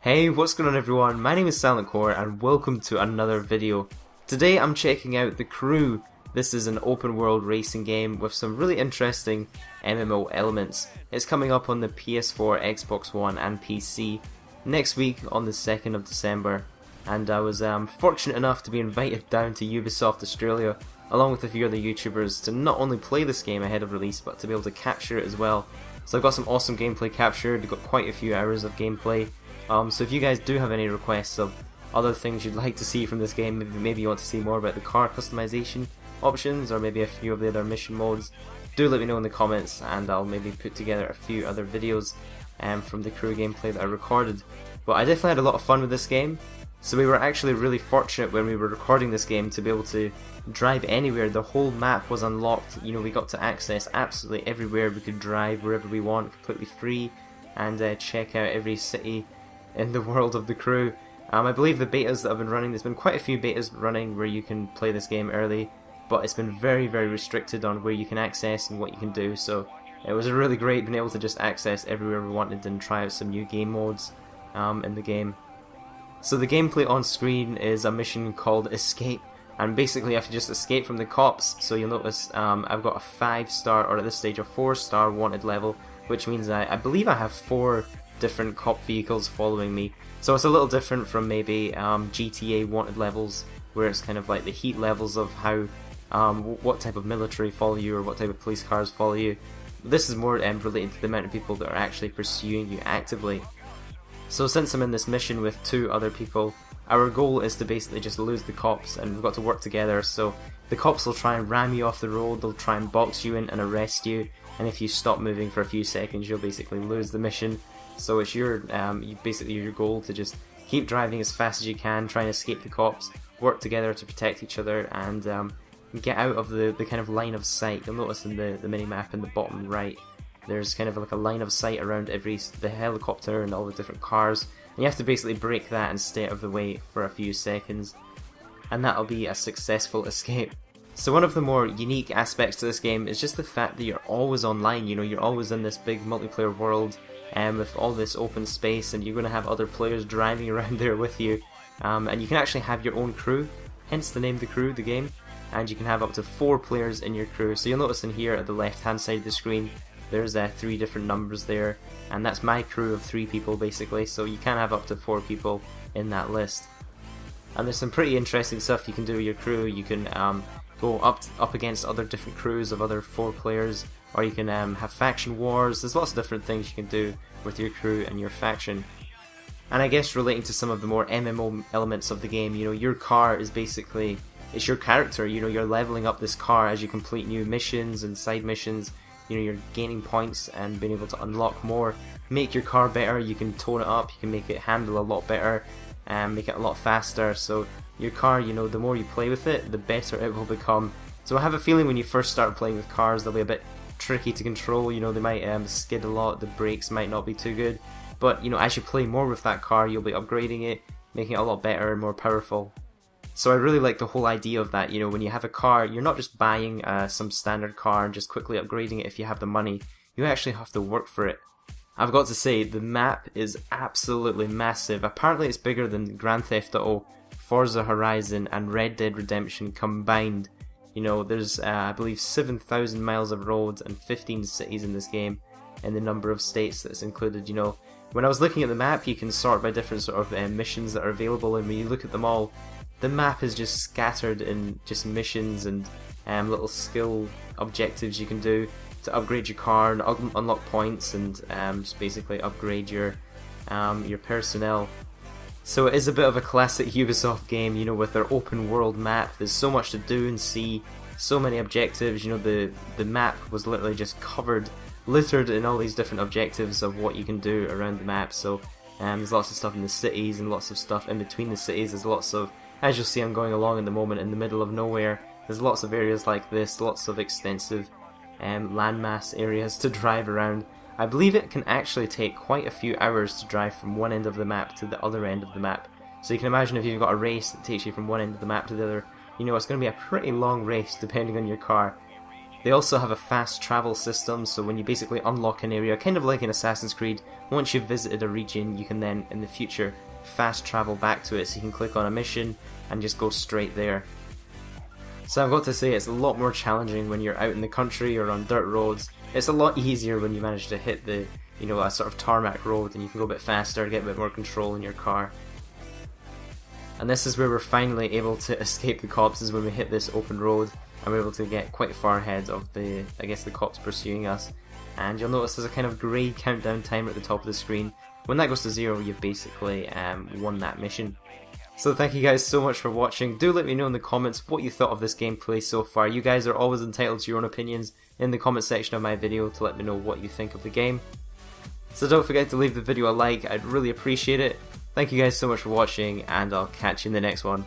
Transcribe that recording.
Hey, what's going on everyone? My name is Silentcore and welcome to another video. Today I'm checking out The Crew. This is an open world racing game with some really interesting MMO elements. It's coming up on the PS4, Xbox One and PC next week on the 2nd of December. And I was fortunate enough to be invited down to Ubisoft Australia along with a few other YouTubers to not only play this game ahead of release but to be able to capture it as well. So I've got some awesome gameplay captured, I've got quite a few hours of gameplay. So if you guys do have any requests of other things you'd like to see from this game, maybe you want to see more about the car customization options or maybe a few of the other mission modes, do let me know in the comments and I'll maybe put together a few other videos from the Crew gameplay that I recorded. But I definitely had a lot of fun with this game, so we were actually really fortunate when we were recording this game to be able to drive anywhere. The whole map was unlocked, you know, we got to access absolutely everywhere. We could drive wherever we want, completely free, and check out every city in the world of The Crew. I believe the betas that have been running, there's been quite a few betas running where you can play this game early, but it's been very restricted on where you can access and what you can do, so it was really great being able to just access everywhere we wanted and try out some new game modes in the game. So the gameplay on screen is a mission called Escape, and basically you have to just escape from the cops. So you'll notice I've got a 5-star, or at this stage a 4-star wanted level, which means I believe I have 4 different cop vehicles following me. So it's a little different from maybe GTA wanted levels, where it's kind of like the heat levels of how what type of military follow you or what type of police cars follow you. This is more related to the amount of people that are actually pursuing you actively. So since I'm in this mission with 2 other people, our goal is to basically just lose the cops, and we've got to work together. So the cops will try and ram you off the road, they'll try and box you in and arrest you, and if you stop moving for a few seconds you'll basically lose the mission. So it's your basically your goal to just keep driving as fast as you can, try and escape the cops, work together to protect each other, and get out of the kind of line of sight. You'll notice in the mini-map in the bottom right, there's kind of like a line of sight around the helicopter and all the different cars, and you have to basically break that and stay out of the way for a few seconds, and that'll be a successful escape. So one of the more unique aspects to this game is just the fact that you're always online. You know, you're always in this big multiplayer world with all this open space, and you're going to have other players driving around there with you, and you can actually have your own crew, hence the name The Crew, the game, and you can have up to 4 players in your crew. So you'll notice in here at the left hand side of the screen there's 3 different numbers there, and that's my crew of 3 people basically, so you can have up to 4 people in that list. And there's some pretty interesting stuff you can do with your crew. You can go up against other different crews of other 4 players, or you can have faction wars. There's lots of different things you can do with your crew and your faction. And I guess relating to some of the more MMO elements of the game, you know, your car is basically, it's your character. You know, you're leveling up this car as you complete new missions and side missions. You know, you're gaining points and being able to unlock more, make your car better. You can tone it up, you can make it handle a lot better, and make it a lot faster. So your car, you know, the more you play with it, the better it will become. So I have a feeling when you first start playing with cars, they'll be a bit tricky to control. You know, they might skid a lot, the brakes might not be too good, but you know, as you play more with that car, you'll be upgrading it, making it a lot better and more powerful. So I really like the whole idea of that. You know, when you have a car, you're not just buying some standard car and just quickly upgrading it if you have the money. You actually have to work for it. I've got to say, the map is absolutely massive. Apparently it's bigger than Grand Theft Auto, Forza Horizon and Red Dead Redemption combined. You know, there's I believe 7,000 miles of roads and 15 cities in this game, and the number of states that's included. You know, when I was looking at the map, you can sort by different sort of missions that are available, and when you look at them all, the map is just scattered in just missions and little skill objectives you can do to upgrade your car and unlock points and just basically upgrade your personnel. So it is a bit of a classic Ubisoft game, you know, with their open world map. There's so much to do and see, so many objectives. You know, the map was literally just littered in all these different objectives of what you can do around the map. So there's lots of stuff in the cities and lots of stuff in between the cities. There's lots of, as you'll see I'm going along at the moment, in the middle of nowhere. There's lots of areas like this, lots of extensive landmass areas to drive around. I believe it can actually take quite a few hours to drive from one end of the map to the other end of the map. So you can imagine if you've got a race that takes you from one end of the map to the other, you know it's going to be a pretty long race depending on your car. They also have a fast travel system, so when you basically unlock an area, kind of like in Assassin's Creed, once you've visited a region, you can then, in the future, fast travel back to it, so you can click on a mission and just go straight there. So I've got to say, it's a lot more challenging when you're out in the country or on dirt roads. It's a lot easier when you manage to hit the, a sort of tarmac road, and you can go a bit faster, get a bit more control in your car. And this is where we're finally able to escape the cops, is when we hit this open road, and we're able to get quite far ahead of the cops pursuing us. And you'll notice there's a kind of grey countdown timer at the top of the screen. When that goes to 0, you've basically won that mission. So thank you guys so much for watching. Do let me know in the comments what you thought of this gameplay so far. You guys are always entitled to your own opinions in the comment section of my video to let me know what you think of the game. So don't forget to leave the video a like, I'd really appreciate it. Thank you guys so much for watching, and I'll catch you in the next one.